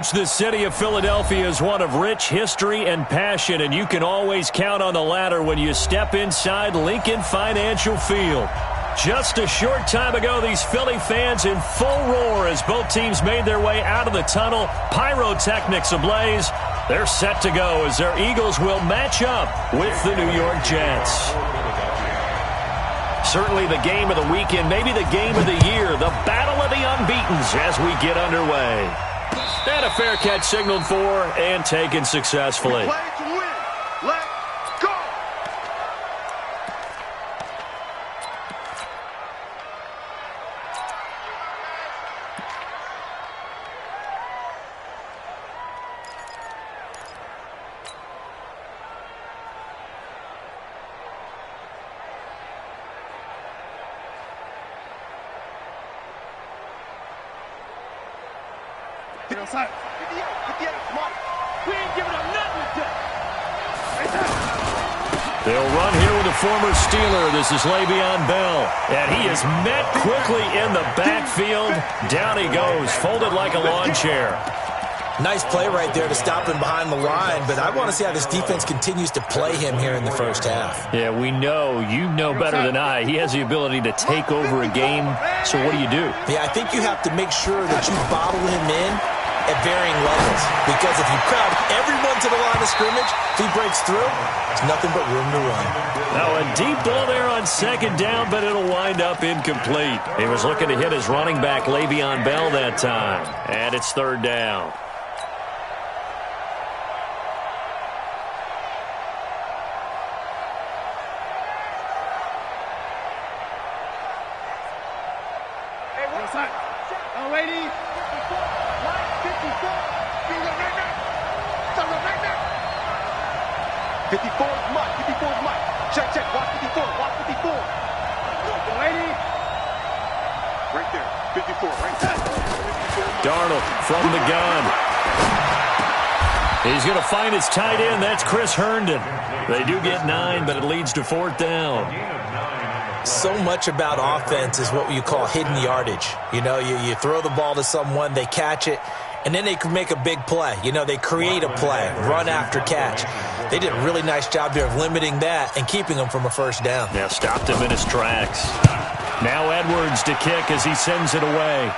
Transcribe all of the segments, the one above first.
The city of Philadelphia is one of rich history and passion, and you can always count on the latter when you step inside Lincoln Financial Field. Just a short time ago, these Philly fans in full roar as both teams made their way out of the tunnel, pyrotechnics ablaze. They're set to go as their Eagles will match up with the New York Jets. Certainly the game of the weekend, maybe the game of the year, the battle of the unbeatens as we get underway. And a fair catch signaled for and taken successfully. Play to win. Let's go. Outside. 58, come on. We ain't giving up nothing today. They'll run here with a former Steeler. This is Le'Veon Bell. And he is met quickly in the backfield. Down he goes, folded like a lawn chair. Nice play right there to stop him behind the line, but I want to see how this defense continues to play him here in the first half. Yeah, we know. You know better than I. He has the ability to take over a game. So what do? Yeah, I think you have to make sure that you bottle him in at varying levels, because if you crowd everyone to the line of scrimmage, if he breaks through, there's nothing but room to run. Now a deep ball there on second down, but it'll wind up incomplete. He was looking to hit his running back Le'Veon Bell that time, and it's third down. Hey, what's up? Oh, ladies. 54 is Mike. 54 is Mike. Check, check. Watch 54. Watch 54. Lady. Right there. 54. Right there. 54. Darnold from the gun. He's going to find his tight end. That's Chris Herndon. They do get 9, but it leads to fourth down. So much about offense is what you call hidden yardage. You know, you throw the ball to someone, they catch it, and then they can make a big play. You know, they create a play, run after catch. They did a really nice job here of limiting that and keeping him from a first down. Yeah, stopped him in his tracks. Now Edwards to kick as he sends it away.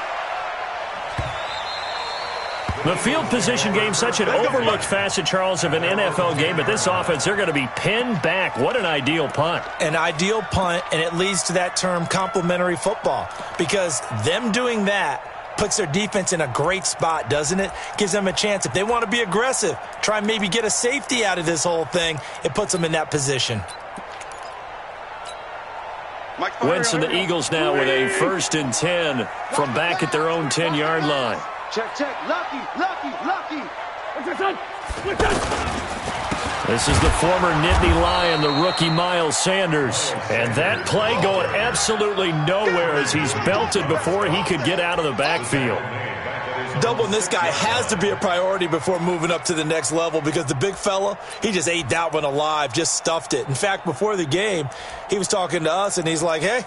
The field position game, such an overlooked facet, Charles, of an NFL game. But this offense, they're going to be pinned back. What an ideal punt. An ideal punt, and it leads to that term complementary football. Because them doing that puts their defense in a great spot, doesn't it? Gives them a chance. If they want to be aggressive, try and maybe get a safety out of this whole thing, it puts them in that position. Wentz and the Eagles now with a 1st and 10 from back at their own 10-yard line. Check, check. Lucky, lucky, lucky. This is the former Nittany Lion, the rookie Miles Sanders. And that play going absolutely nowhere as he's belted before he could get out of the backfield. Doubling this guy has to be a priority before moving up to the next level, because the big fella, he just ate that one alive, just stuffed it. In fact, before the game, he was talking to us, and he's like, hey,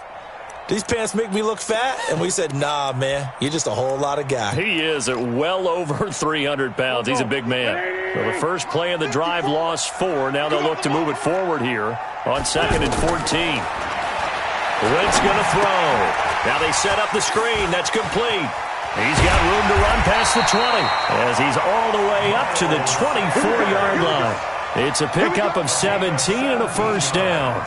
these pants make me look fat? And we said, nah, man, you're just a whole lot of guy. He is at well over 300 pounds. He's a big man. So the first play of the drive lost 4. Now they'll look to move it forward here on 2nd and 14. Wentz going to throw. Now they set up the screen. That's complete. He's got room to run past the 20 as he's all the way up to the 24-yard line. It's a pickup of 17 and a first down.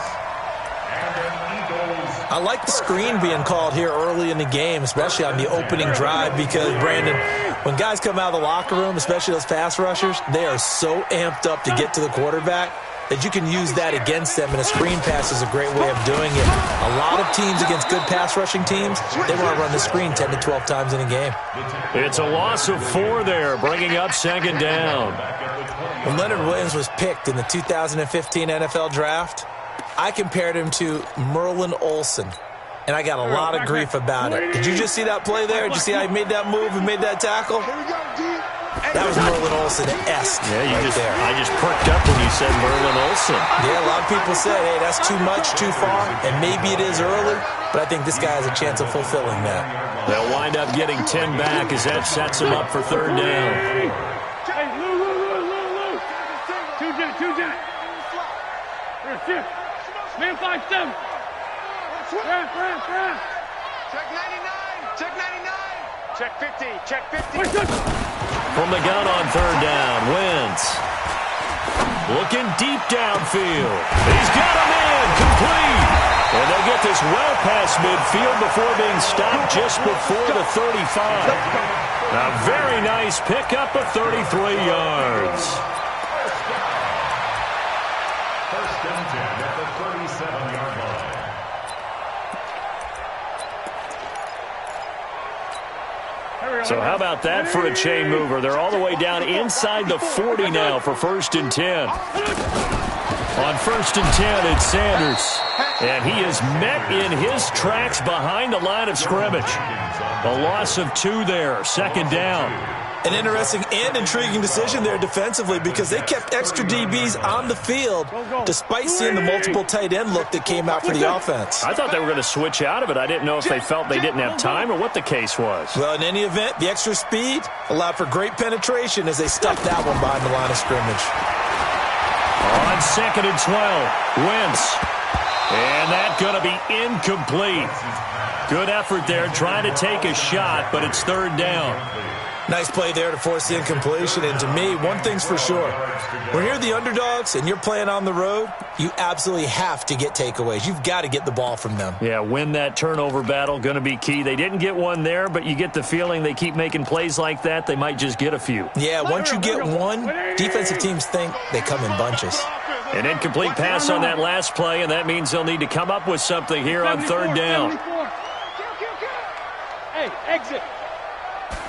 I like the screen being called here early in the game, especially on the opening drive, because, Brandon, when guys come out of the locker room, especially those pass rushers, they are so amped up to get to the quarterback that you can use that against them, and a screen pass is a great way of doing it. A lot of teams against good pass rushing teams, they want to run the screen 10 to 12 times in a game. It's a loss of 4 there, bringing up 2nd down. When Leonard Williams was picked in the 2015 NFL Draft, I compared him to Merlin Olsen, and I got a lot of grief about it. Did you just see that play there? Did you see how he made that move and made that tackle? That was Merlin Olsen-esque. Yeah, there. I just perked up when you said Merlin Olsen. Yeah, a lot of people said, hey, that's too much, too far, and maybe it is early, but I think this guy has a chance of fulfilling that. They'll wind up getting 10 back as that sets them up for third down. Hey, Lou. Two jet. Here, man 5-7. Check 99. Check 50. From the gun on third down, Wentz. Looking deep downfield. He's got him in, complete. And they'll get this well past midfield before being stopped just before the 35. A very nice pickup of 33 yards. First and 10 at the 37-yard line. So how about that for a chain mover? They're all the way down inside the 40 now for first and 10. On first and 10, it's Sanders. And he is met in his tracks behind the line of scrimmage. A loss of 2 there, second down. An interesting and intriguing decision there defensively because they kept extra DBs on the field despite seeing the multiple tight end look that came out for the offense. I thought they were going to switch out of it. I didn't know if they felt they didn't have time or what the case was. Well, in any event, the extra speed allowed for great penetration as they stuffed that one behind the line of scrimmage. On second and 12, Wentz. And that's going to be incomplete. Good effort there trying to take a shot, but it's third down. Nice play there to force the incompletion. And to me, one thing's for sure. When you're the underdogs and you're playing on the road, you absolutely have to get takeaways. You've got to get the ball from them. Yeah, win that turnover battle, going to be key. They didn't get one there, but you get the feeling they keep making plays like that, they might just get a few. Yeah, once you get one, defensive teams think they come in bunches. An incomplete pass on that last play, and that means they'll need to come up with something here on third down. Hey, exit.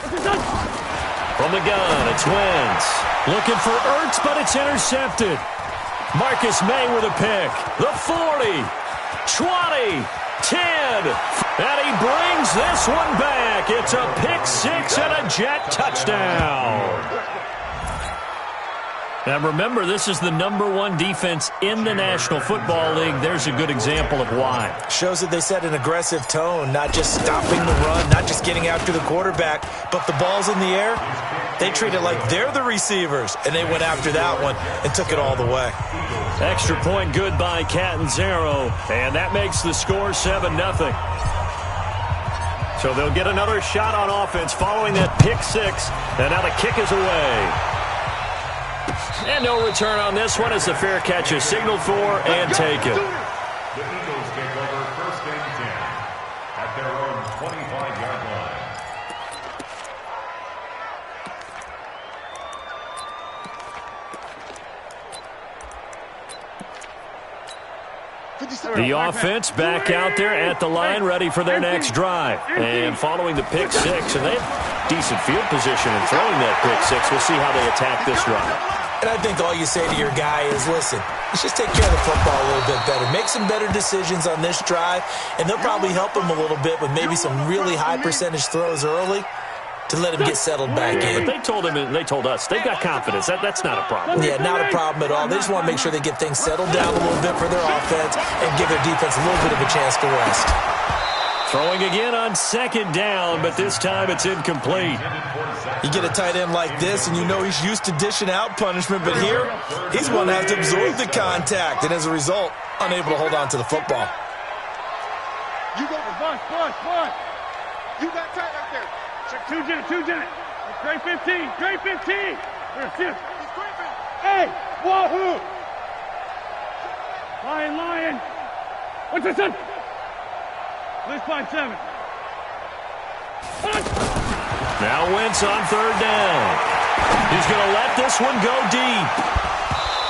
From the gun, it's Wentz. Looking for Ertz, but it's intercepted. Marcus May with a pick. The 40, 20, 10. And he brings this one back. It's a pick six and a Jet touchdown. Now remember, this is the #1 defense in the National Football League. There's a good example of why. Shows that they set an aggressive tone, not just stopping the run, not just getting after the quarterback, but the ball's in the air. They treat it like they're the receivers, and they went after that one and took it all the way. Extra point good by Catanzaro, and that makes the score 7-0. So they'll get another shot on offense following that pick six, and now the kick is away. And no return on this one as the fair catch is signaled for and taken. The Eagles take over first and 10 at their own 25-yard line. The offense back out there at the line, ready for their next drive. And following the pick six, and they have decent field position in throwing that pick six. We'll see how they attack this drive. And I think all you say to your guy is, listen, let's just take care of the football a little bit better. Make some better decisions on this drive, and they'll probably help him a little bit with maybe some really high percentage throws early to let him get settled back in. But they told him, and they told us, they've got confidence. That's not a problem. Yeah, not a problem at all. They just want to make sure they get things settled down a little bit for their offense and give their defense a little bit of a chance to rest. Throwing again on second down, but this time it's incomplete. You get a tight end like this, and you know he's used to dishing out punishment, but here, he's one that has to absorb the contact, and as a result, unable to hold on to the football. You go for bus. You got tight right there. Check two jet. Great 15. There's this. Hey, wahoo! Lion. What's this son? List 5-7. Now Wentz on third down. He's going to let this one go deep.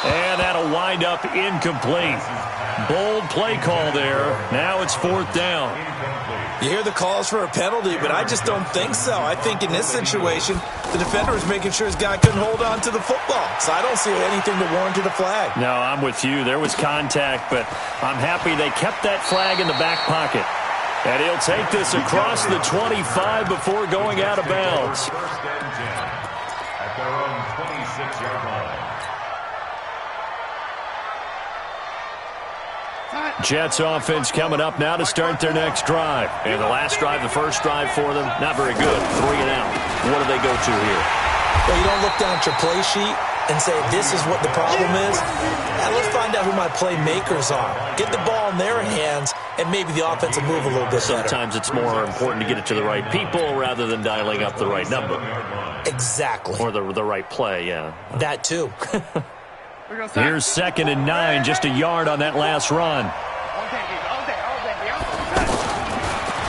And that'll wind up incomplete. Bold play call there. Now it's fourth down. You hear the calls for a penalty, but I just don't think so. I think in this situation, the defender was making sure his guy couldn't hold on to the football. So I don't see anything that warranted a flag. No, I'm with you. There was contact, but I'm happy they kept that flag in the back pocket. And he'll take this across the 25 before going out of bounds. First and 10 at their own 26. 26-yard line. Jets offense coming up now to start their next drive. And the last drive, the first drive for them, not very good. 3 and out. What do they go to here? Well, you don't look down at your play sheet and say, this is what the problem is. Now, let's find out who my playmakers are. Get the ball in their hands, and maybe the offense will move a little bit better. Sometimes it's more important to get it to the right people rather than dialing up the right number. Exactly. Or the right play, yeah. That too. Here's 2nd and 9, just a yard on that last run.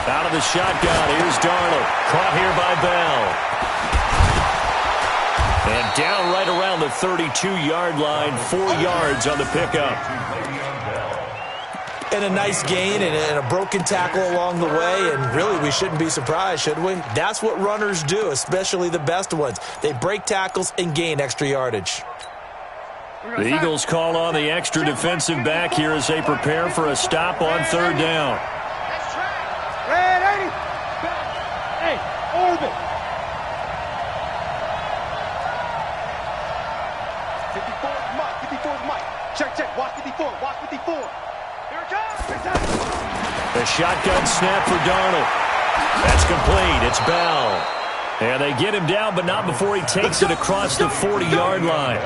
Out of the shotgun, here's Darnold. Caught here by Bell. And down right around the 32-yard line, 4 yards on the pickup. And a nice gain and a broken tackle along the way, and really we shouldn't be surprised, should we? That's what runners do, especially the best ones. They break tackles and gain extra yardage. The Eagles call on the extra defensive back here as they prepare for a stop on 3rd down. Hey, orbit. 54 is Mike. Check. Watch 54. Here it comes. A shotgun snap for Darnold. That's complete. It's Bell. And they get him down, but not before he takes it across the 40-yard line.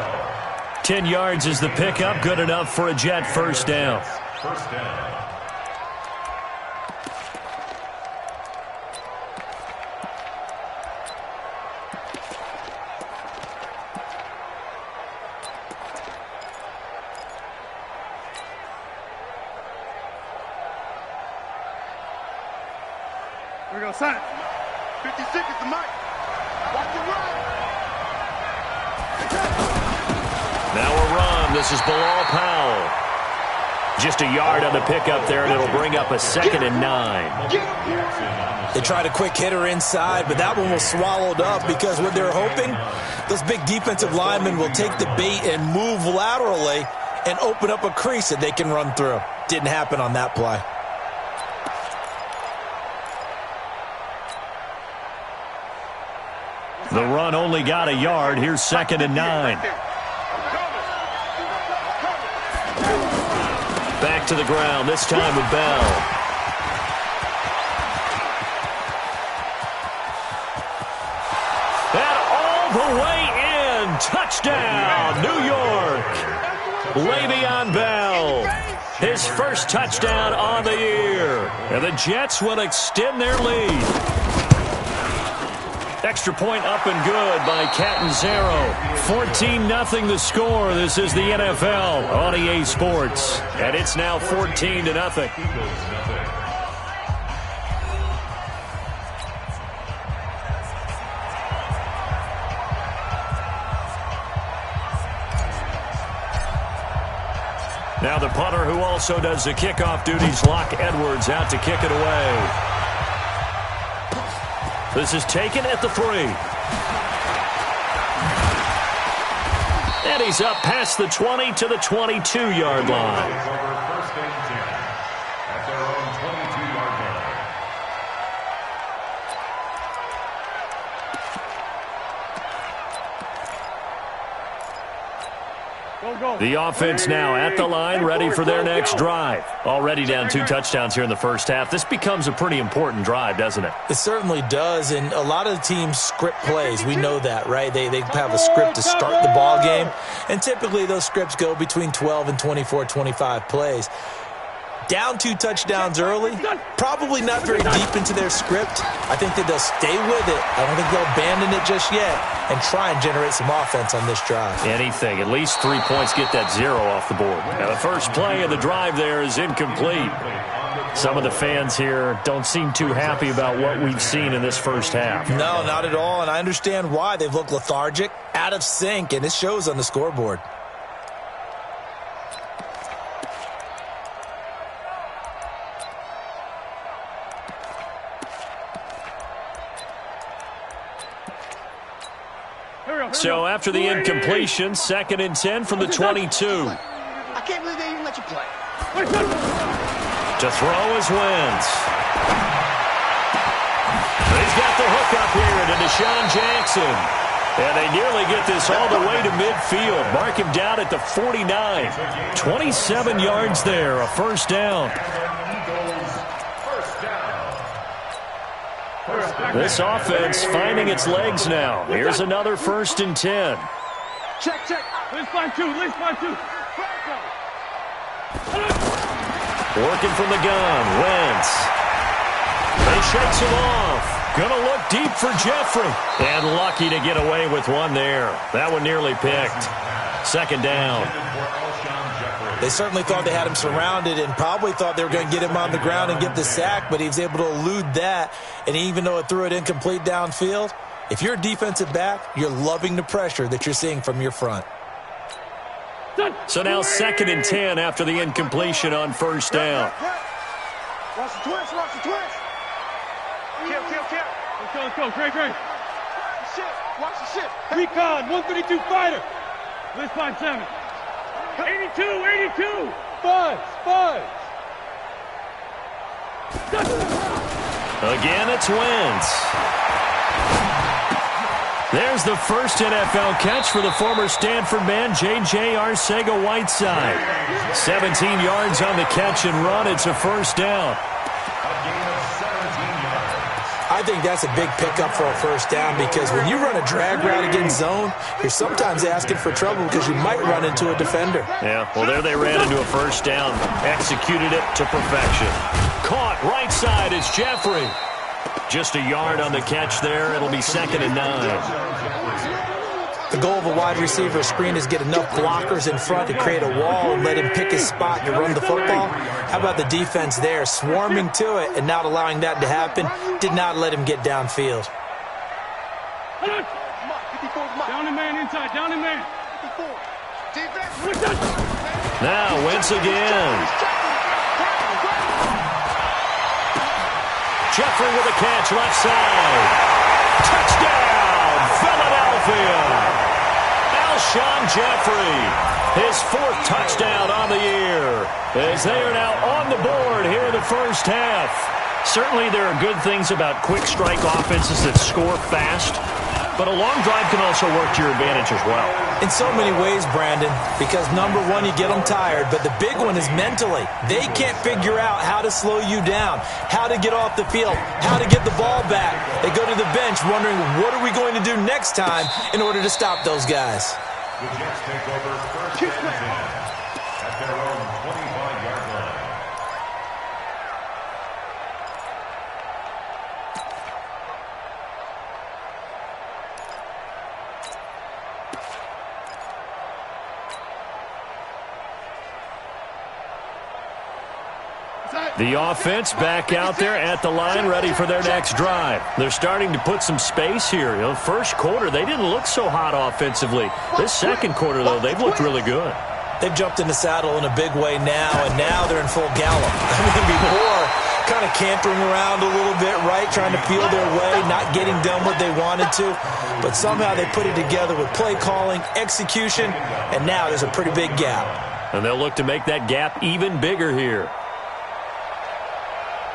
10 yards is the pickup. Good enough for a Jet first down. First down. Here we go, son. 56 is the mic. Watch the run. Now a run. This is Bilal Powell. Just a yard on the pickup there, and it'll bring up a 2nd and 9. They tried a quick hitter inside, but that one was swallowed up because what they're hoping, those big defensive linemen will take the bait and move laterally and open up a crease that they can run through. Didn't happen on that play. The run only got a yard. Here's 2nd and 9. Back to the ground, this time with Bell. And all the way in. Touchdown, New York. Le'Veon Bell. His first touchdown on the year. And the Jets will extend their lead. Extra point up and good by Catanzaro. 14-0 the score. This is the NFL on EA Sports. And it's now 14-0. Now the punter who also does the kickoff duties, Locke Edwards, out to kick it away. This is taken at the 3. And he's up past the 20 to the 22-yard line. First and 10 at their own 22-yard line. Go. The offense now at the line, ready for their next drive. Already down 2 touchdowns here in the first half. This becomes a pretty important drive, doesn't it? It certainly does, and a lot of the teams script plays. We know that, right? They have a script to start the ball game, and typically those scripts go between 12 and 24, 25 plays. Down 2 touchdowns early, probably not very deep into their script. I think that they'll stay with it. I don't think they'll abandon it just yet and try and generate some offense on this drive. Anything. At least 3 points, get that 0 off the board. Now the first play of the drive there is incomplete. Some of the fans here don't seem too happy about what we've seen in this first half. No, not at all, and I understand why. They've looked lethargic, out of sync, and it shows on the scoreboard. So after the incompletion, 2nd and 10 from the 22. I can't believe they even let you play. To throw is Wentz. He's got the hook up here to Deshaun Jackson. And they nearly get this all the way to midfield. Mark him down at the 49. 27 yards there, a first down. This offense finding its legs now. Here's another 1st and 10. Check. Let's find two. Working from the gun, Wentz. They shakes him off. Gonna look deep for Jeffrey. And lucky to get away with one there. That one nearly picked. 2nd down. They certainly thought they had him surrounded and probably thought they were going to get him on the ground and get the sack, but he was able to elude that. And even though it threw it incomplete downfield, if you're a defensive back, you're loving the pressure that you're seeing from your front. So now 2nd and 10 after the incompletion on 1st down. Watch the twist. Kill. Let's go. Great. Watch the shit. Recon, 132 fighter. Let's find 7. 82. Five. Again, it's Wentz. There's the first NFL catch for the former Stanford man, J.J. Arcega-Whiteside. 17 yards on the catch and run. It's a 1st down. I think that's a big pickup for a 1st down because when you run a drag route against zone, you're sometimes asking for trouble because you might run into a defender. Yeah, well, there they ran into a 1st down. Executed it to perfection. Caught right side is Jeffrey. Just a yard on the catch there. It'll be 2nd and 9. The goal of a wide receiver screen is get enough blockers in front to create a wall and let him pick his spot to run the football. How about the defense there, swarming to it and not allowing that to happen? Did not let him get downfield. Down and man inside. Now Wentz again. Jeffrey with a catch left side. Touchdown, Philadelphia. Alshon Jeffrey, his 4th touchdown on the year, as they are now on the board here in the 1st half. Certainly there are good things about quick strike offenses that score fast, but a long drive can also work to your advantage as well. In so many ways, Brandon, because number one, you get them tired, but the big one is mentally. They can't figure out how to slow you down, how to get off the field, how to get the ball back. They go to the bench wondering, what are we going to do next time in order to stop those guys? The Jets take over 1st and 10 at their own 25-yard line. The offense back out there at the line, ready for their next drive. They're starting to put some space here. You know, 1st quarter, they didn't look so hot offensively. This 2nd quarter, though, they've looked really good. They've jumped in the saddle in a big way now, and now they're in full gallop. I mean, before, kind of cantering around a little bit, right, trying to feel their way, not getting done what they wanted to. But somehow they put it together with play calling, execution, and now there's a pretty big gap. And they'll look to make that gap even bigger here.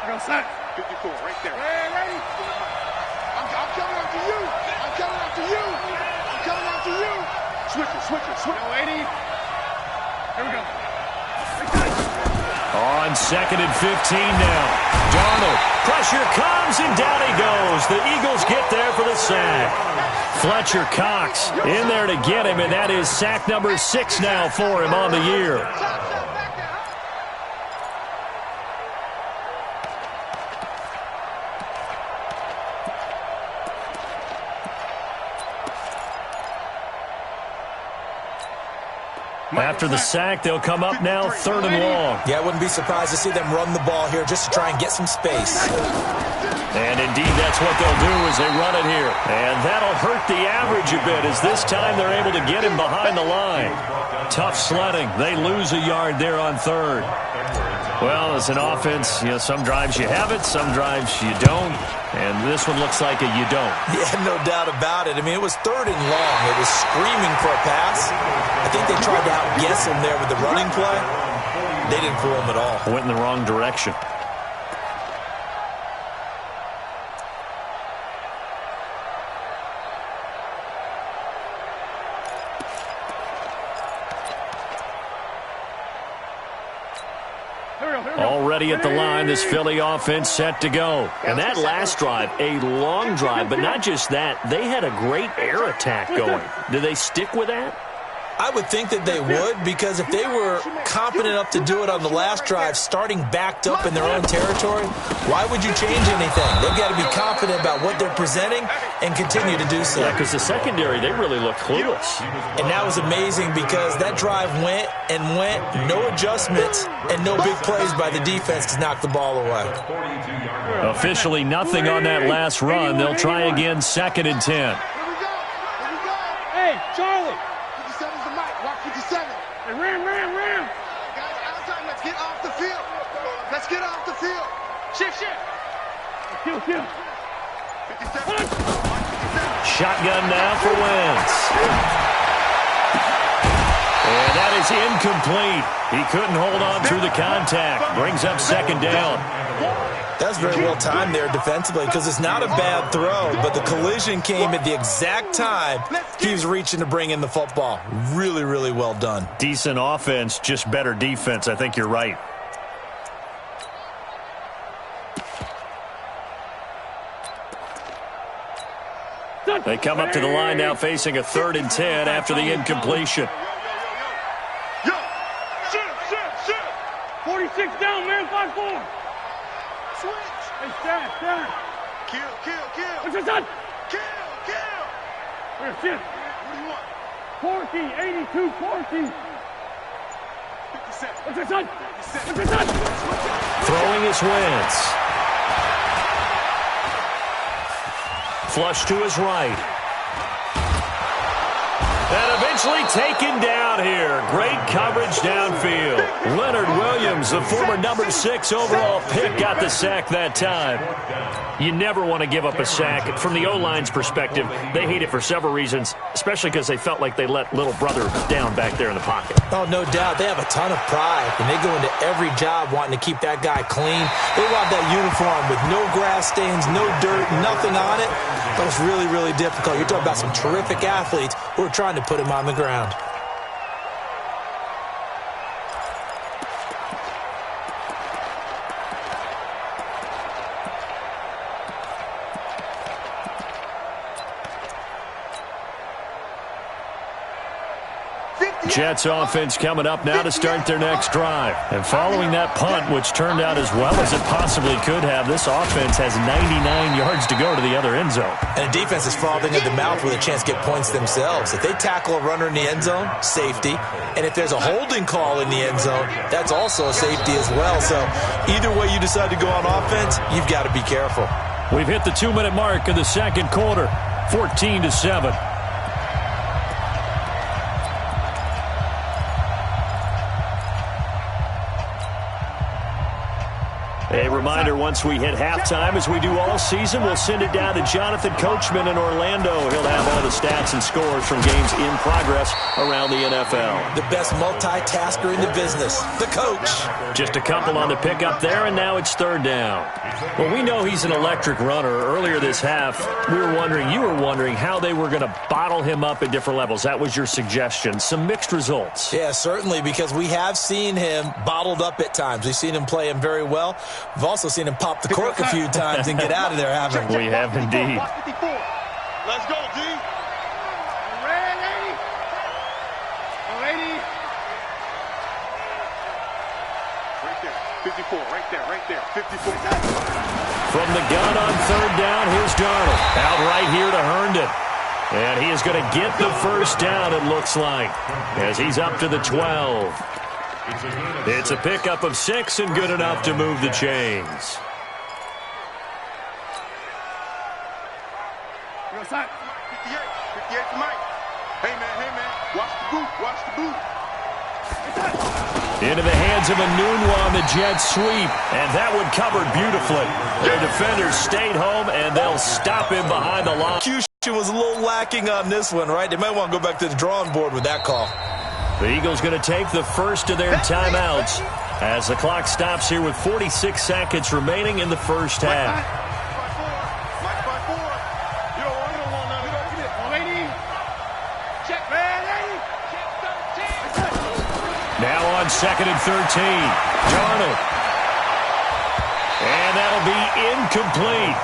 Go set. 54, right there. Hey, ready? I'm coming after you. I'm coming after you. Switch it. No, 80. Here we go. On 2nd and 15 now. Darnold. Pressure comes, and down he goes. The Eagles get there for the sack. Fletcher Cox in there to get him, and that is sack number 6 now for him on the year. After the sack, they'll come up now 3rd and long. Yeah, I wouldn't be surprised to see them run the ball here just to try and get some space. And indeed, that's what they'll do as they run it here. And that'll hurt the average a bit as this time they're able to get him behind the line. Tough sledding. They lose a yard there on 3rd. Well, as an offense, you know, some drives you have it, some drives you don't. And this one looks like a you don't. Yeah, no doubt about it. I mean, it was 3rd and long. It was screaming for a pass. I think they tried to outguess him there with the running play. They didn't fool him at all. Went in the wrong direction. ready at the line. This Philly offense set to go. And that last drive, a long drive, but not just that. They had a great air attack going. Do they stick with that? I would think that they would, because if they were confident enough to do it on the last drive, starting backed up in their own territory, why would you change anything? They've got to be confident about what they're presenting and continue to do so. Yeah, because the secondary, they really looked clueless. And that was amazing because that drive went and went, no adjustments, and no big plays by the defense to knock the ball away. Officially nothing on that last run. They'll try again, 2nd and 10. Hey, Charlie. 57's the mic. Walk 57. Hey, ram. Guys, outside, let's get off the field. Let's get off the field. Shift. Kill. 57. Shotgun now for Wentz. And that is incomplete. He couldn't hold on through the contact. Brings up 2nd down. That's very well timed there defensively, because it's not a bad throw, but the collision came at the exact time he was reaching to bring in the football. Really, really well done. Decent offense, just better defense. I think you're right. They come up to the line now facing a 3rd and 10 after the incompletion. Yo, shift. 46 down, man, 5-4. Switch. Hey, stand. Kill. What's your son? Kill. Where's shift? What do you want? Corky, 82, Corky. 57. What's your son? Throwing is Wentz. Flush to his right. And eventually taken down here. Great coverage downfield. Leonard Williams, the former number 6 overall pick, got the sack that time. You never want to give up a sack. From the O-line's perspective, they hate it for several reasons, especially because they felt like they let little brother down back there in the pocket. Oh, no doubt. They have a ton of pride, and they go into every job wanting to keep that guy clean. They want that uniform with no grass stains, no dirt, nothing on it. But it's really, really difficult. You're talking about some terrific athletes who are trying to put him on the ground. Jets offense coming up now to start their next drive. And following that punt, which turned out as well as it possibly could have, this offense has 99 yards to go to the other end zone. And the defense is frothing at the mouth with a chance to get points themselves. If they tackle a runner in the end zone, safety. And if there's a holding call in the end zone, that's also a safety as well. So either way you decide to go on offense, you've got to be careful. We've hit the 2-minute mark of the second quarter, 14-7. A reminder, once we hit halftime, as we do all season, we'll send it down to Jonathan Coachman in Orlando. He'll have all the stats and scores from games in progress around the NFL. The best multitasker in the business, the coach. Just a couple on the pickup there, and now it's 3rd down. Well, we know he's an electric runner. Earlier this half, you were wondering how they were going to bottle him up at different levels. That was your suggestion. Some mixed results. Yeah, certainly, because we have seen him bottled up at times. We've seen him play him very well. We've also seen him pop the cork a few times and get out of there, haven't we? We have indeed. Let's go, D. Ready? Right there. 54, right there. 54. From the gun on 3rd down, here's Darnold. Out right here to Herndon. And he is going to get the 1st down, it looks like, as he's up to the 12. It's a pickup of 6 and good enough to move the chains. Real side. 58 for Mike. Hey, man. Watch the boot. Into the hands of Enunwa on the jet sweep. And that one covered beautifully. Their defenders stayed home, and they'll stop him behind the line. Execution was a little lacking on this one, right? They might want to go back to the drawing board with that call. The Eagles going to take the first of their timeouts as the clock stops here with 46 seconds remaining in the first half. Now on 2nd and 13. Darnold And that'll be incomplete.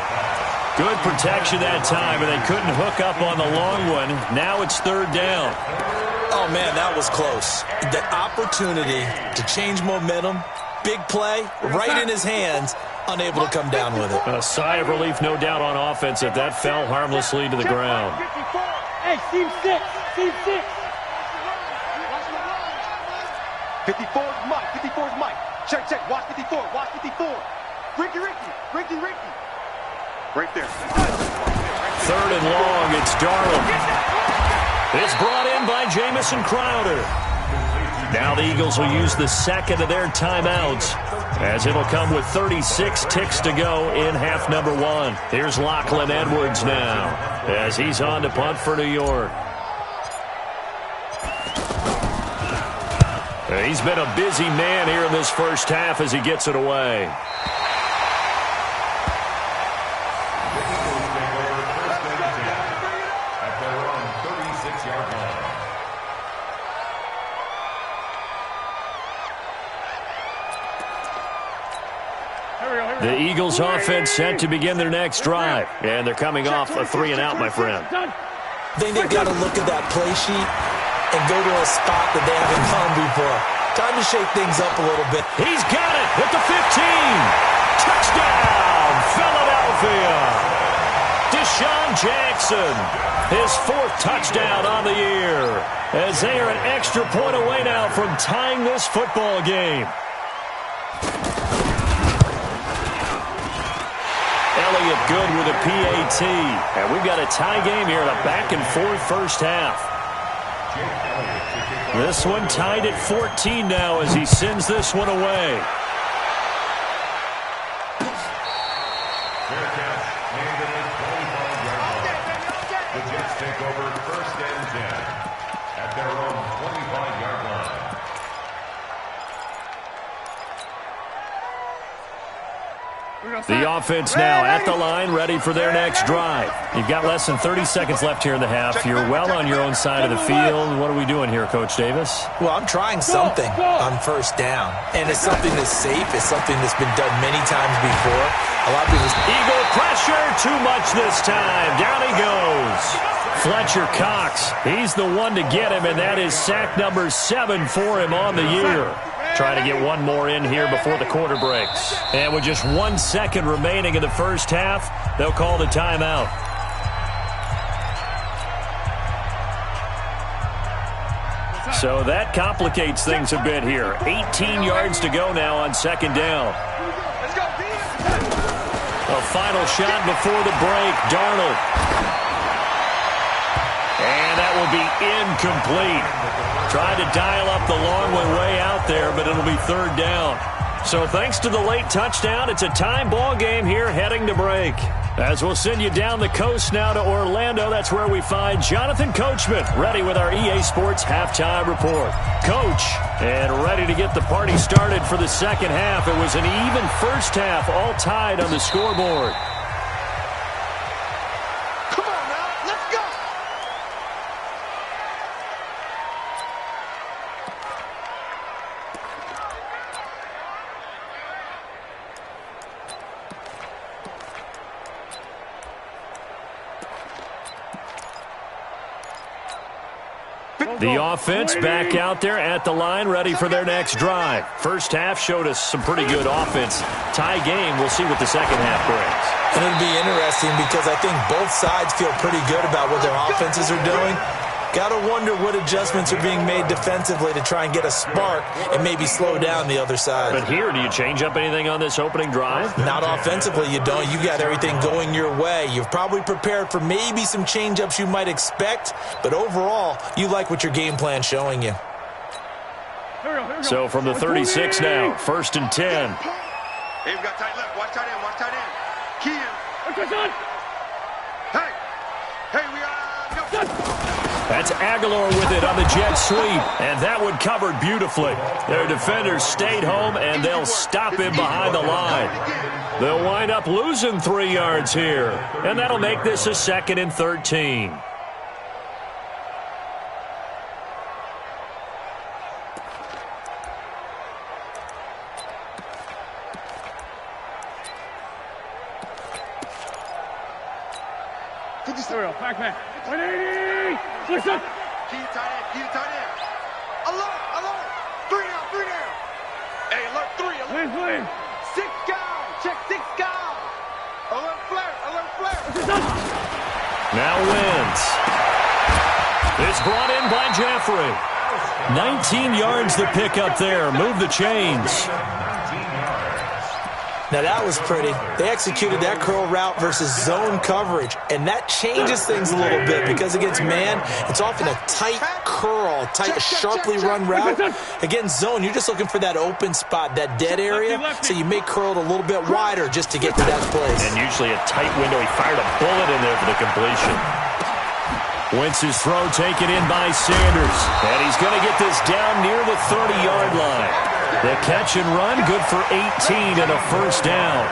Good protection that time, and they couldn't hook up on the long one. Now it's third down. Oh, man, that was close. The opportunity to change momentum, big play, right in his hands, unable to come down with it. A sigh of relief, no doubt, on offense that fell harmlessly to the ground. Hey, team 6. Team 6. 54 is Mike. 54 is Mike. Check, check. Watch 54. Watch 54. Ricky. Right there. Third and long. It's Darnold. It's brought in by Jamison Crowder. Now the Eagles will use the second of their timeouts, as it'll come with 36 ticks to go in half number one. Here's Lachlan Edwards now, as he's on to punt for New York. He's been a busy man here in this first half as he gets it away. The Eagles offense set to begin their next drive. And they're coming off a 3-and-out, my friend. I think they've got to look at that play sheet and go to a spot that they haven't gone before. Time to shake things up a little bit. He's got it at the 15. Touchdown, Philadelphia. Deshaun Jackson, his fourth touchdown on the year, as they are an extra point away now from tying this football game. Elliott good with a PAT. And we've got a tie game here in a back-and-forth first half. This one tied at 14 now as he sends this one away. Fair catch. Made at the 25-yard line. The Jets take over first and 10 at their own 25-yard line. The offense now at the line, ready for their next drive. You've got less than 30 seconds left here in the half. You're well on your own side of the field. What are we doing here, Coach Davis? Well, I'm trying something on first down. And it's something that's safe. It's something that's been done many times before. A lot of people... Eagle pressure, too much this time. Down he goes. Fletcher Cox, he's the one to get him, and that is sack number 7 for him on the year. Trying to get one more in here before the quarter breaks. And with just 1 second remaining in the first half, they'll call the timeout. So that complicates things a bit here. 18 yards to go now on second down. A final shot before the break. Darnold. And that will be incomplete. Tried to dial up the long one way out there, but it'll be third down. So thanks to the late touchdown, it's a time ball game here heading to break. As we'll send you down the coast now to Orlando, that's where we find Jonathan Coachman, ready with our EA Sports halftime report. Coach, and ready to get the party started for the second half. It was an even first half, all tied on the scoreboard. The offense back out there at the line, ready for their next drive. First half showed us some pretty good offense. Tie game, we'll see what the second half brings. And it'll be interesting because I think both sides feel pretty good about what their offenses are doing. Got to wonder what adjustments are being made defensively to try and get a spark and maybe slow down the other side. But here, do you change up anything on this opening drive? Not offensively, you don't. You got everything going your way. You've probably prepared for maybe some change-ups you might expect, but overall, you like what your game plan's showing you. So from the 36 now, first and 10. Hey, we got tight left. Watch tight end. Watch tight end. Key in. Hey, we are... Go. That's Aguilar with it on the jet sweep, and that one covered beautifully. Their defenders stayed home, and they'll stop him behind the line. They'll wind up losing 3 yards here, and that'll make this a 2nd and 13. Back. 180. Listen. Key tight end, key tight end. Alert. 3 down. Hey, alert 3. Please. 6 guys. Check 6 guys. Alert flare. Now wins. It's brought in by Jeffrey. 19 yards the pick up there. Move the chains. Now that was pretty. They executed that curl route versus zone coverage, and that changes things a little bit because against man, it's often a tight curl, sharply run route. Against zone, you're just looking for that open spot, that dead area, so you may curl it a little bit wider just to get to that place. And usually a tight window. He fired a bullet in there for the completion. Wentz's throw taken in by Sanders, and he's going to get this down near the 30-yard line. The catch and run, good for 18 and a first down.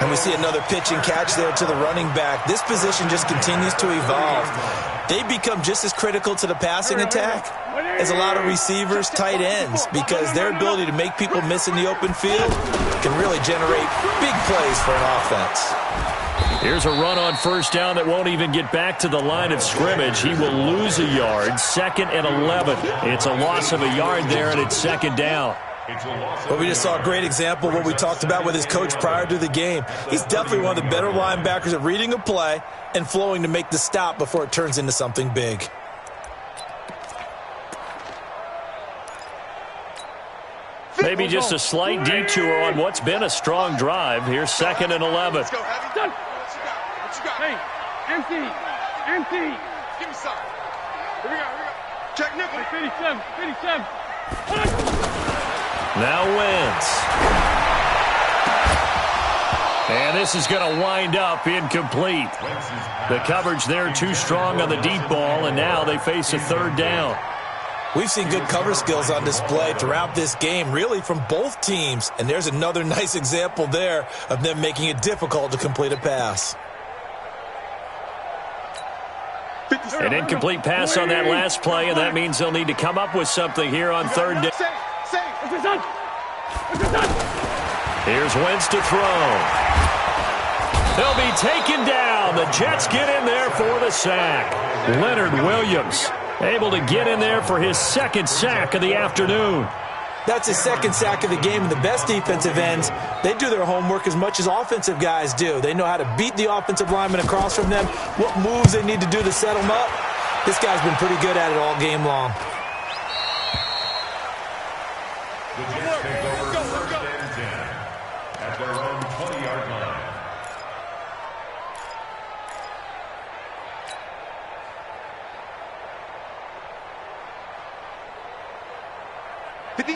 And we see another pitch and catch there to the running back. This position just continues to evolve. They become just as critical to the passing attack as a lot of receivers, tight ends, because their ability to make people miss in the open field can really generate big plays for an offense. Here's a run on first down that won't even get back to the line of scrimmage. He will lose a yard, 2nd and 11. It's a loss of a yard there, and it's 2nd down. Well, we just saw a great example of what we talked about with his coach prior to the game. He's definitely one of the better linebackers at reading a play and flowing to make the stop before it turns into something big. Maybe just a slight detour on what's been a strong drive. Here's 2nd and 11. Let's go, Heavy. What you got? Hey, empty. Give me some. Here we go. Check nickel. 57. Now wins. And this is going to wind up incomplete. The coverage there too strong on the deep ball, and now they face a 3rd down. We've seen good cover skills on display throughout this game, really from both teams. And there's another nice example there of them making it difficult to complete a pass. An incomplete pass on that last play, and that means they'll need to come up with something here on 3rd down. Here's Wentz to throw. He'll be taken down. The Jets get in there for the sack. Leonard Williams able to get in there for his 2nd sack of the afternoon. That's his 2nd sack of the game, and the best defensive ends, they do their homework as much as offensive guys do. They know how to beat the offensive lineman across from them, what moves they need to do to set them up. This guy's been pretty good at it all game long. The Jets take over 1st and 10 at their own 20-yard line.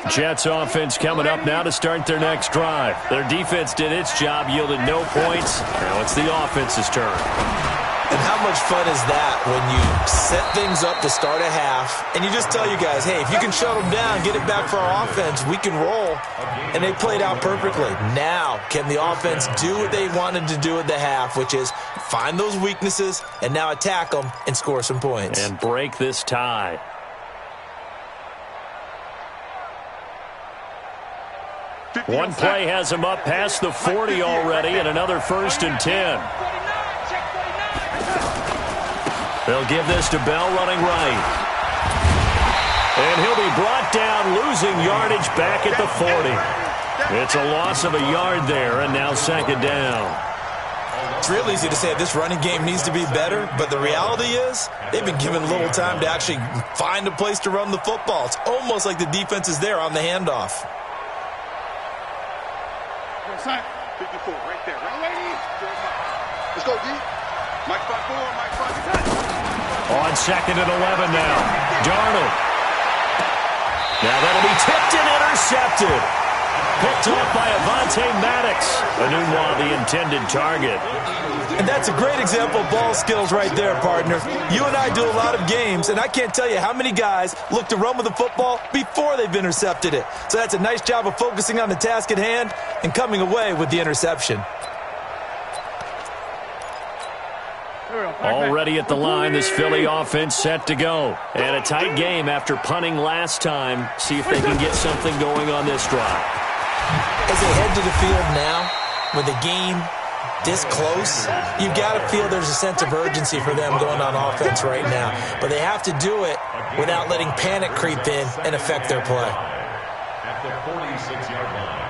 Jets offense coming up now to start their next drive. Their defense did its job, yielded no points. Now it's the offense's turn. And how much fun is that when you set things up to start a half and you just tell you guys, hey, if you can shut them down, get it back for our offense, we can roll. And they played out perfectly. Now, can the offense do what they wanted to do at the half, which is find those weaknesses and now attack them and score some points. And break this tie. One play has him up past the 40 already, and another 1st and 10. They'll give this to Bell running right. And he'll be brought down, losing yardage back at the 40. It's a loss of a yard there, and now 2nd down. It's real easy to say this running game needs to be better, but the reality is they've been given little time to actually find a place to run the football. It's almost like the defense is there on the handoff. 54, right there. Let's go, D. Mike 5-4, Mike 5. On 2nd and 11 now. Darnold. Now that'll be tipped and intercepted. Picked off by Avonte Maddox. Anunwa, the intended target. And that's a great example of ball skills right there, partner. You and I do a lot of games, and I can't tell you how many guys look to run with the football before they've intercepted it. So that's a nice job of focusing on the task at hand and coming away with the interception. Already at the line, this Philly offense set to go. And a tight game after punting last time. See if they can get something going on this drive. As they head to the field now, with the game this close, you've got to feel there's a sense of urgency for them going on offense right now. But they have to do it without letting panic creep in and affect their play. At the 46-yard line.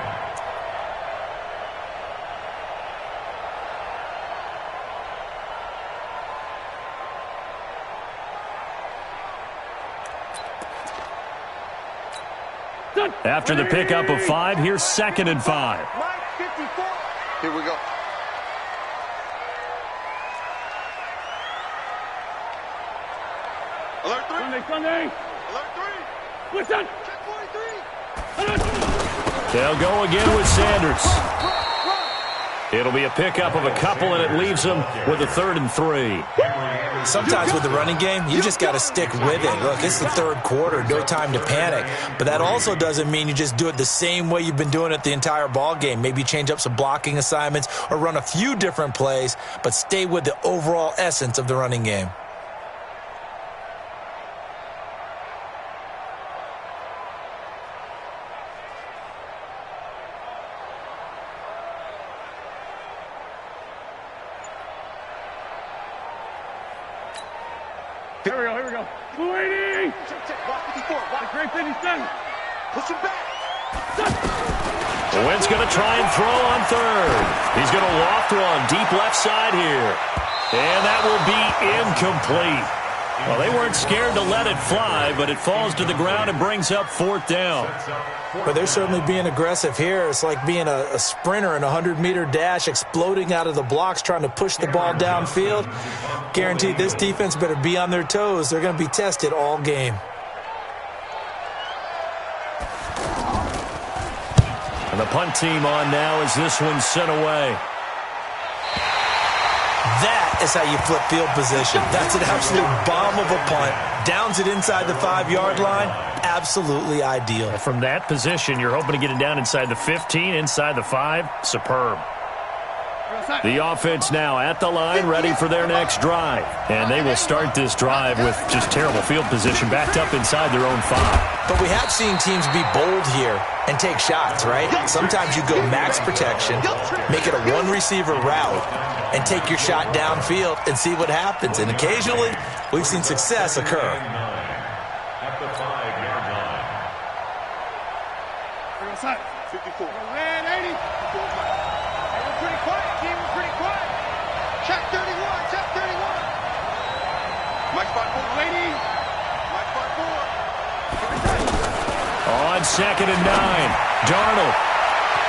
After the pickup of 5, here's 2nd and 5. Here we go. Alert 3. Sunday. Alert 3. Listen. Check 43. They'll go again with Sanders. It'll be a pickup of a couple, and it leaves them with a 3rd and 3. Sometimes with the running game, you just got to stick with it. Look, it's the third quarter, no time to panic. But that also doesn't mean you just do it the same way you've been doing it the entire ball game. Maybe change up some blocking assignments or run a few different plays, but stay with the overall essence of the running game. Here we go. Blue 80. Watch 54. Watch. Great 57. Push him back. Wentz going to try and throw on 3rd. He's going to loft one deep left side here. And that will be incomplete. Well, they weren't scared to let it fly, but it falls to the ground and brings up 4th down. But they're certainly being aggressive here. It's like being a sprinter in a 100-meter dash, exploding out of the blocks, trying to push the ball downfield. Guaranteed this defense better be on their toes. They're going to be tested all game. And the punt team on now as this one's sent away. That is how you flip field position. That's an absolute bomb of a punt. Downs it inside the 5-yard line. Absolutely ideal. From that position, you're hoping to get it down inside the 15, inside the 5. Superb. The offense now at the line, ready for their next drive. And they will start this drive with just terrible field position, backed up inside their own 5. But we have seen teams be bold here and take shots, right? Sometimes you go max protection, make it a one-receiver route, and take your shot downfield and see what happens. And occasionally, we've seen success occur. At the 5-yard line. 54. Red 80. We're pretty quiet, team. We're pretty quiet. Check 31. Check 31. Mike spot 4. Lady. Mike spot 4. On 2nd and 9, Darnold.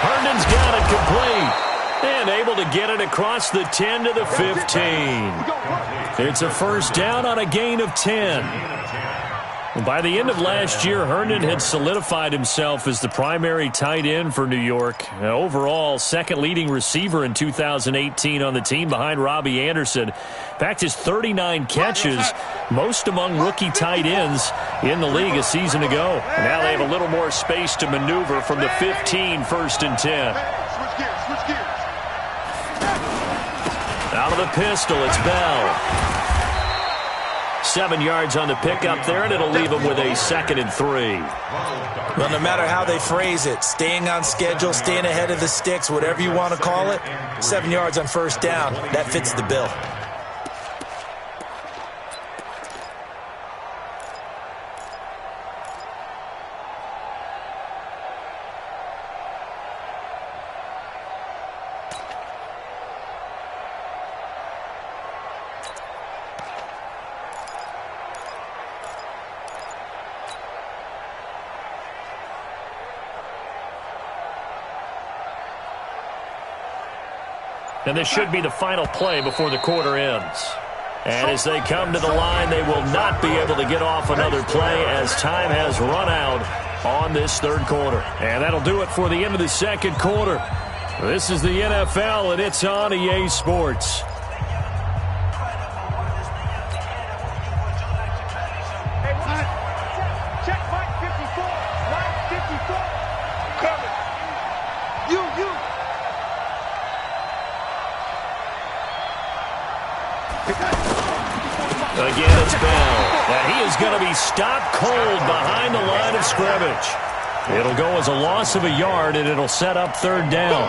Herndon's got it complete. And able to get it across the 10 to the 15. It's a 1st down on a gain of 10. By the end of last year, Herndon had solidified himself as the primary tight end for New York. Overall, 2nd leading receiver in 2018 on the team behind Robbie Anderson. In fact, his 39 catches, most among rookie tight ends in the league a season ago. And now they have a little more space to maneuver from the 15, 1st and 10. Switch gears. Switch gears. Out of the pistol, it's Bell. 7 yards on the pickup there, and it'll leave them with a 2nd and 3. Well, no matter how they phrase it, staying on schedule, staying ahead of the sticks, whatever you want to call it, 7 yards on 1st down, that fits the bill. And this should be the final play before the quarter ends. And as they come to the line, they will not be able to get off another play as time has run out on this 3rd quarter. And that'll do it for the end of the 2nd quarter. This is the NFL, and it's on EA Sports. Check Mike 54. Mike 54. Coming. You. Again, it's Bell. And he is going to be stopped cold behind the line of scrimmage. It'll go as a loss of a yard, and it'll set up 3rd down.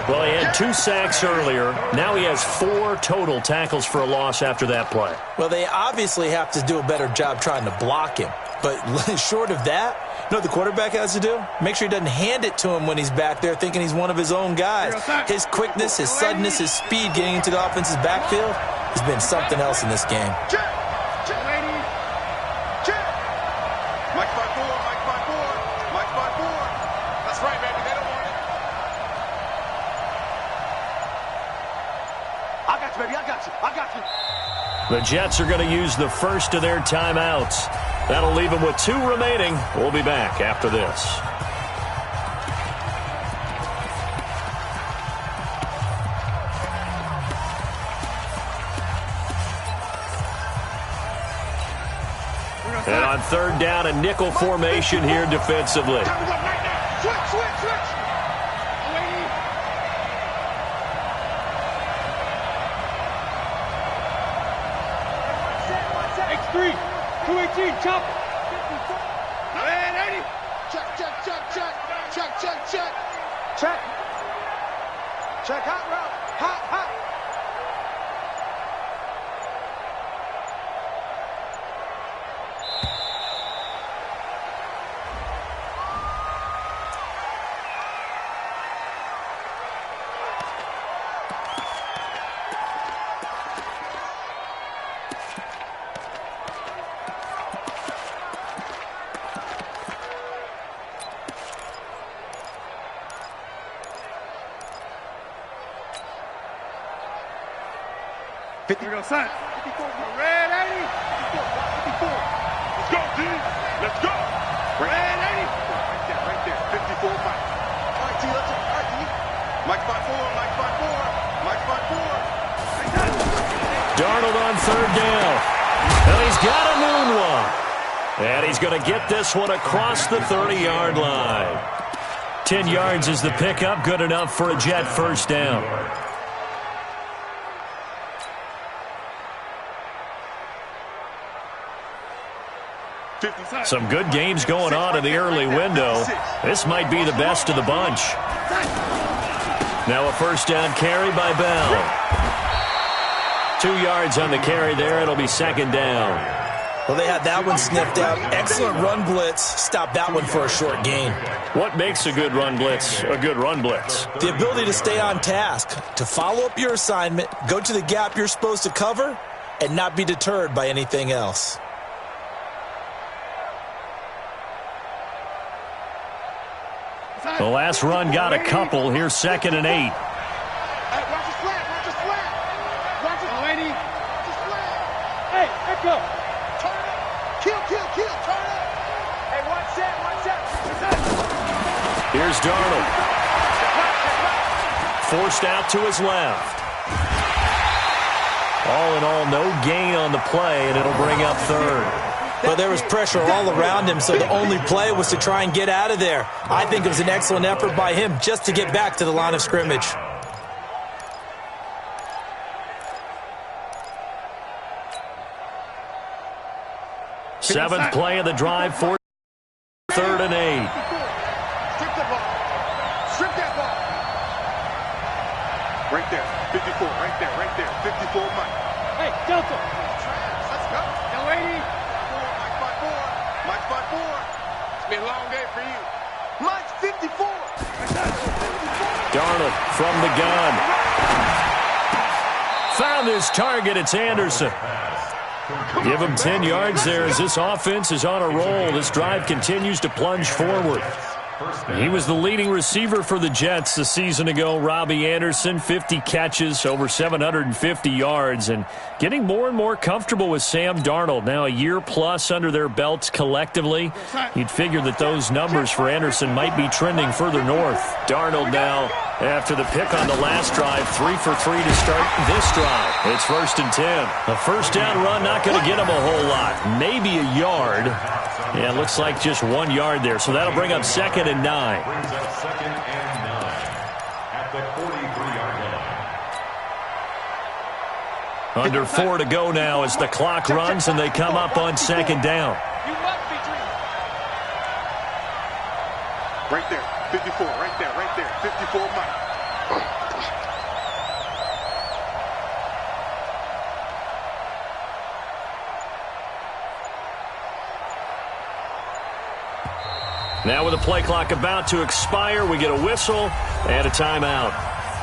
Well, he had 2 sacks earlier. Now he has 4 total tackles for a loss after that play. Well, they obviously have to do a better job trying to block him. But short of that, you know what the quarterback has to do? Make sure he doesn't hand it to him when he's back there thinking he's one of his own guys. His quickness, his suddenness, his speed getting into the offense's backfield has been something else in this game. Check. Check. Ladies. Check. Mike 5-4. Mike 5-4. Mike 5-4. That's right, baby. They don't want it. I got you, baby. I got you. I got you. The Jets are going to use the first of their timeouts. That'll leave them with 2 remaining. We'll be back after this. And on 3rd down, a nickel formation here defensively. Time to go right now. Switch, switch, switch. Lady. X3, 218, chop. Man, 80. Check, check, check, check. Check, check, check. Check. Check, hot route. Hot, hot. Here we go, son. 54. Red 80. 54. Let's go, G. Let's go. Red 80. Right there, right there. 54, Mike. All right, T, let's go. All right, T. Mike 5-4. Mike 5-4. Mike 5-4. Darnold on 3rd down. And he's got a moonwalk. And he's going to get this one across the 30-yard line. 10 yards is the pickup. Good enough for a Jet first down. Some good games going on in the early window. This might be the best of the bunch. Now a first down carry by Bell. 2 yards on the carry there. It'll be 2nd down. Well, they had that one sniffed out. Excellent run blitz. Stop that one for a short gain. What makes a good run blitz a good run blitz? The ability to stay on task, to follow up your assignment, go to the gap you're supposed to cover, and not be deterred by anything else. The last run got a couple. Here's 2nd and 8. Hey, watch his flat. Watch his flat. Watch his lady. Watch his flat. Hey, echo. Turn up. Kill, kill, kill. Turn up. Hey, watch that. Watch that. Here's Darnold. Forced out to his left. All in all, no gain on the play, and it'll bring up 3rd. But there was pressure all around him, so the only play was to try and get out of there. I think it was an excellent effort by him just to get back to the line of scrimmage. Seventh play of the drive for 3rd and 8. Strip that ball. Strip that ball. Right there. 54. Right there. Right there. 54, Mike. Hey, Delta. Let's go. Now, lady. Mike 5-4. Mike 5-4. It's been a long day for you. Mike 54. Darnold from the gun. Found his target. It's Anderson. Give him 10 yards there as this offense is on a roll. This drive continues to plunge forward. He was the leading receiver for the Jets a season ago. Robbie Anderson, 50 catches, over 750 yards, and getting more and more comfortable with Sam Darnold. Now a year plus under their belts collectively. You'd figure that those numbers for Anderson might be trending further north. Darnold now, after the pick on the last drive, 3 for 3 to start this drive. It's 1st and 10. A first down run, not going to get him a whole lot. Maybe a yard. Yeah, it looks like just 1 yard there. So that'll bring up 2nd and 9. Brings up 2nd and 9 at the 43-yard line. Under 4 to go now as the clock runs and they come up on 2nd down. You must be dreaming. Right there. 54. Right there. Right there. 54, Mike. Now with the play clock about to expire, we get a whistle and a timeout.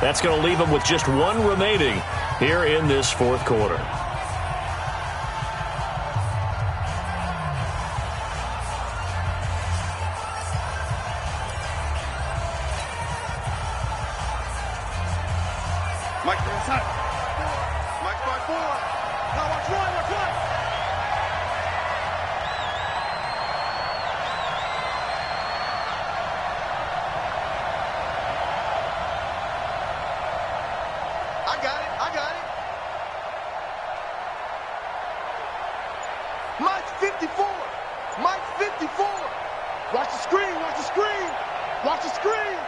That's going to leave them with just one remaining here in this fourth quarter. Mike, inside. Mike by 4. Now watch right, watch right. I got it, I got it. Mike's 54. Mike's 54. Watch the screen, watch the screen. Watch the screen.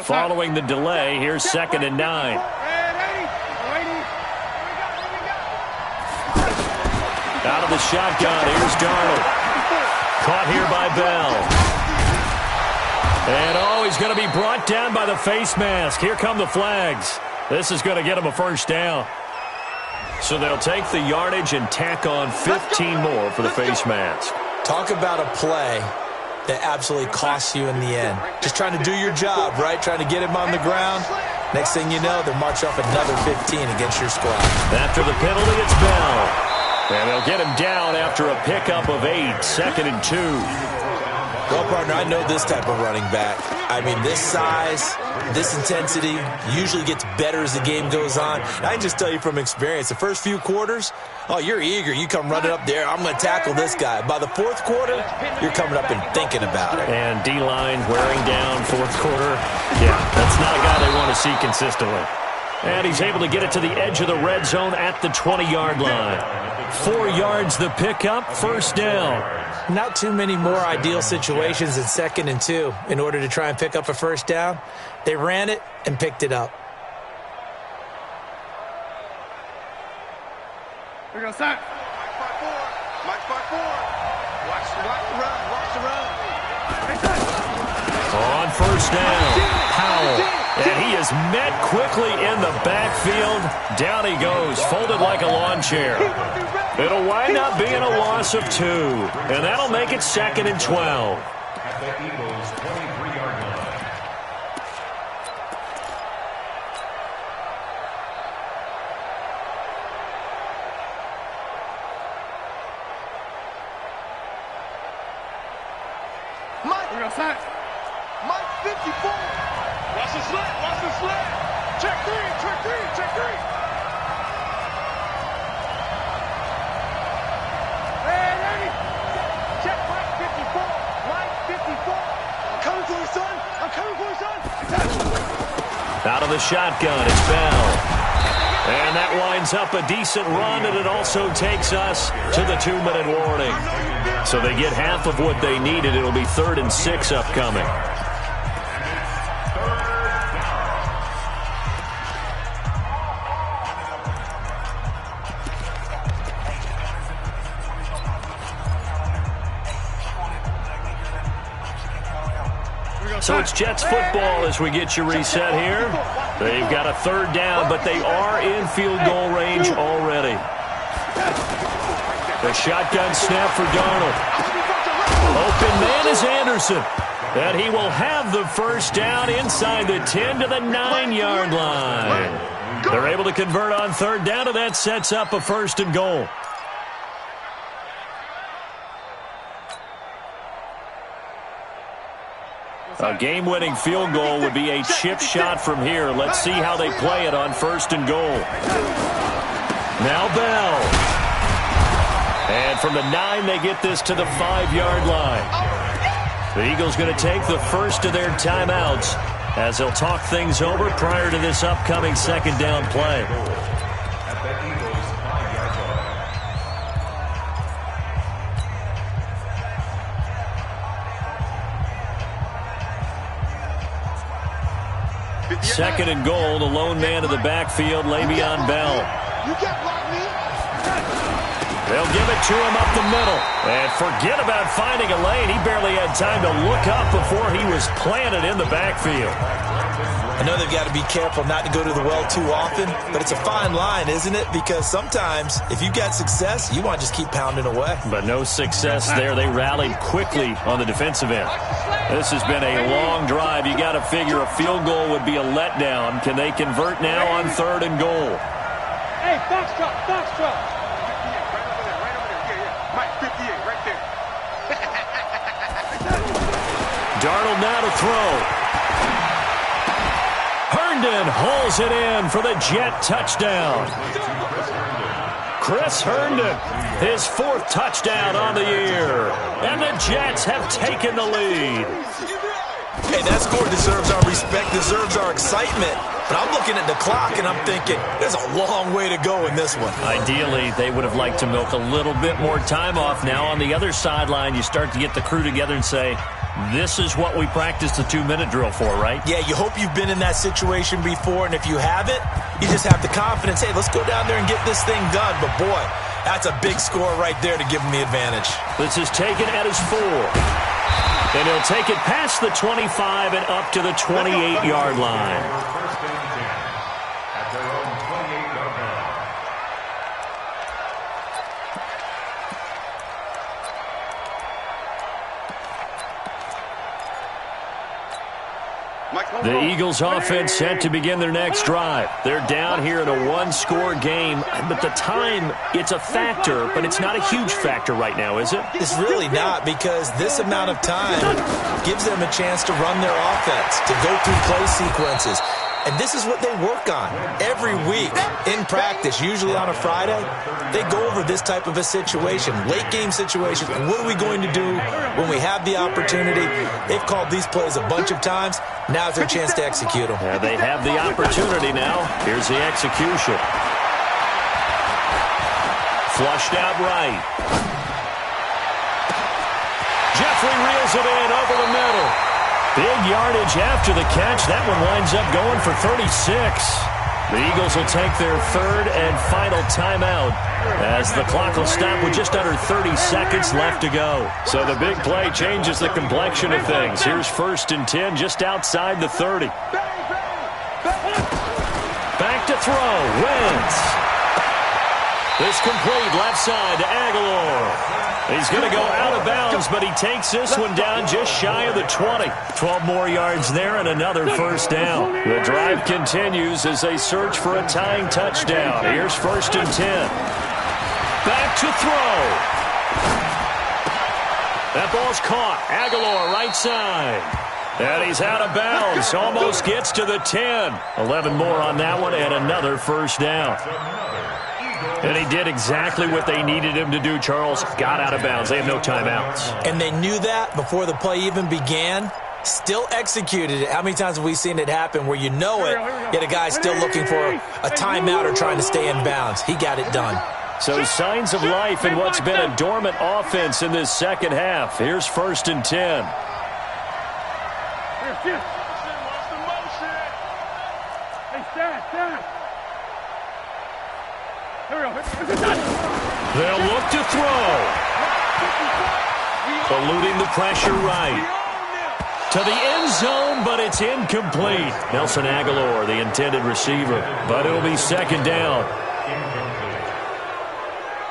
Following the delay, here's 2nd and 9. Out of the shotgun, here's Darnold. Caught here by Bell. And he's going to be brought down by the face mask. Here come the flags. This is going to get him a first down. So they'll take the yardage and tack on 15 more for the face mask. Talk about a play that absolutely costs you in the end. Just trying to do your job, right? Trying to get him on the ground. Next thing you know, they'll march off another 15 against your squad. After the penalty, it's Bell. And they'll get him down after a pickup of 8, 2nd and 2. Well, partner, I know this type of running back. I mean, this size, this intensity usually gets better as the game goes on. And I can just tell you from experience, the first few quarters, oh, you're eager. You come running up there, I'm going to tackle this guy. By the fourth quarter, you're coming up and thinking about it. And D-line wearing down fourth quarter. Yeah, that's not a guy they want to see consistently. And he's able to get it to the edge of the red zone at the 20-yard line. 4 yards the pickup, first down. Not too many more ideal situations in 2nd and 2 in order to try and pick up a first down. They ran it and picked it up. We're going to start. Mike by 4. Mike by 4. Watch the run. Watch the run. On first down, Powell. And he is met quickly in the backfield. Down he goes, folded like a lawn chair. It'll wind up being a loss of 2. And that'll make it 2nd and 12. At the Eagles' 23-yard line. Mike. We're going to start. Mike 54. Watch the slant. Watch the slant. Check 3. Check 3. Check 3. Hey, ready? Check Mike 54. Mike 54. I'm coming for you, son. I'm coming for you, son. Out of the shotgun, it's Bell. And that winds up a decent run, and it also takes us to the 2-minute warning. So they get half of what they needed. It'll be 3rd and 6 upcoming. So it's Jets football as we get you reset here. They've got a 3rd down, but they are in field goal range already. The shotgun snap for Darnold. Open man is Anderson. And he will have the first down inside the 10 to the 9-yard line. They're able to convert on 3rd down, and that sets up a 1st and goal. A game-winning field goal would be a chip shot from here. Let's see how they play it on 1st and goal. Now Bell. And from the 9, they get this to the 5-yard line. The Eagles going to take the first of their timeouts as they'll talk things over prior to this upcoming second down play. At the Eagles' 5-yard line. Second and goal, the lone man in the backfield, Le'Veon Bell. You can't block me. They'll give it to him up the middle. And forget about finding a lane. He barely had time to look up before he was planted in the backfield. I know they've got to be careful not to go to the well too often, but it's a fine line, isn't it? Because sometimes if you got success, you want to just keep pounding away. But no success there. They rallied quickly on the defensive end. This has been a long drive. You got to figure a field goal would be a letdown. Can they convert now on third and goal? Hey, Foxtrot, Foxtrot. Darnold now to throw. Herndon hauls it in for the Jet touchdown. Chris Herndon, his 4th touchdown on the year. And the Jets have taken the lead. Hey, that score deserves our respect, deserves our excitement. But I'm looking at the clock, and I'm thinking, there's a long way to go in this one. Ideally, they would have liked to milk a little bit more time off. Now, on the other sideline, you start to get the crew together and say, this is what we practiced the 2-minute drill for, right? Yeah, you hope you've been in that situation before, and if you haven't, you just have the confidence, hey, let's go down there and get this thing done. But, boy, that's a big score right there to give them the advantage. This is taken at his 4. And he'll take it past the 25 and up to the 28-yard line. First and 10 at their own 28-yard line. The Eagles offense set to begin their next drive. They're down here in a 1-score game, but the time, it's a factor, but it's not a huge factor right now, is it? It's really not, because this amount of time gives them a chance to run their offense, to go through play sequences. And this is what they work on every week in practice, usually on a Friday. They go over this type of a situation, late game situation. What are we going to do when we have the opportunity? They've called these plays a bunch of times. Now's their chance to execute them. Yeah, they have the opportunity now. Here's the execution. Flushed out right. Jeffrey reels it in over the middle. Big yardage after the catch. That one winds up going for 36. The Eagles will take their 3rd and final timeout as the clock will stop with just under 30 seconds left to go. So the big play changes the complexion of things. Here's 1st and 10 just outside the 30. Back to throw. Wentz. It's complete left side to Aguilar. He's going to go out of bounds, but he takes this one down just shy of the 20. 12 more yards there and another first down. The drive continues as they search for a tying touchdown. Here's 1st and 10. Back to throw. That ball's caught. Aguilar right side. And he's out of bounds. Almost gets to the 10. 11 more on that one and another first down. And he did exactly what they needed him to do, Charles. Got out of bounds. They have no timeouts. And they knew that before the play even began. Still executed it. How many times have we seen it happen where you know it, yet a guy's still looking for a timeout or trying to stay in bounds? He got it done. So signs of life in what's been a dormant offense in this second half. Here's 1st and 10. They'll look to throw. Eluding the pressure right. To the end zone, but it's incomplete. Nelson Aguilar, the intended receiver. But it'll be 2nd down. Incomplete.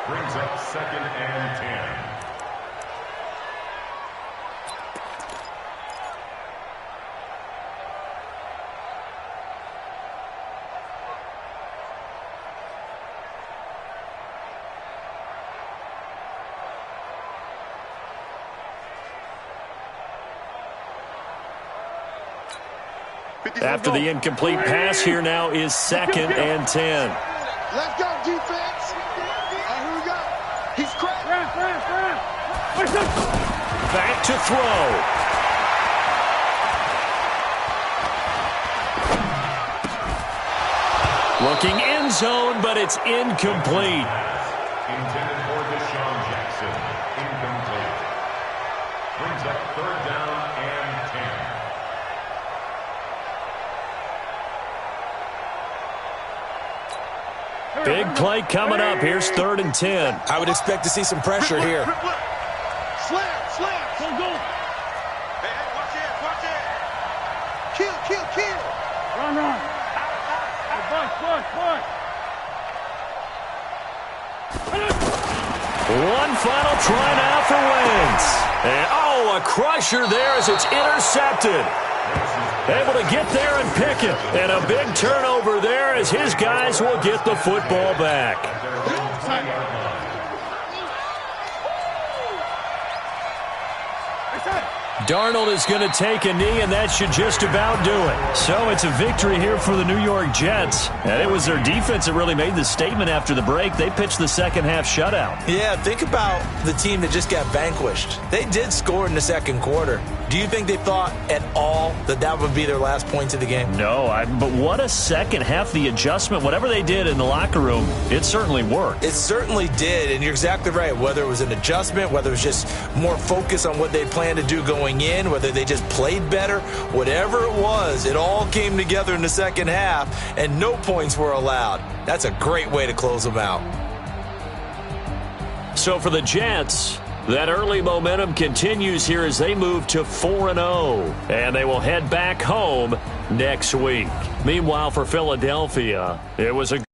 Brings up 2nd and 10. After the incomplete pass, here now is 2nd and 10. Let's go, defense. Here we go. He's cracked. Back to throw. looking end zone, but it's incomplete. Intended for Deshaun Jackson. Incomplete. Brings up 3rd down and 10. Big play coming up. Here's 3rd and 10. I would expect to see some pressure here. Slam. Go. Hey, watch it. Kill. Run. Hey, Bush. One final try now for Wentz. And, a crusher there as it's intercepted. Able to get there and pick it. And a big turnover there as his guys will get the football back. Darnold is going to take a knee, and that should just about do it. So it's a victory here for the New York Jets. And it was their defense that really made the statement after the break. They pitched the second half shutout. Yeah, think about the team that just got vanquished. They did score in the second quarter. Do you think they thought at all that would be their last point of the game? No, but what a second half. The adjustment, whatever they did in the locker room, it certainly worked. It certainly did, and you're exactly right. Whether it was an adjustment, whether it was just more focus on what they planned to do going in, whether they just played better, whatever it was, it all came together in the second half, and no points were allowed. That's a great way to close them out. So for the Jets, that early momentum continues here as they move to 4-0, and they will head back home next week. Meanwhile, for Philadelphia, it was a